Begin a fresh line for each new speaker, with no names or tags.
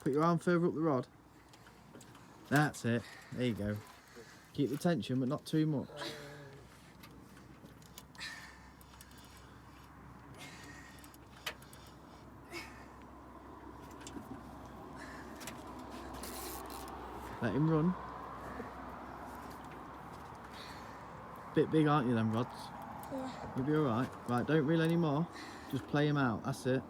Put your arm further up the rod. That's it. There you go. Keep the tension, but not too much. Let him run. Bit big, aren't you, them rods?
Yeah.
You'll be alright. Right, don't reel any more. Just play him out. That's it.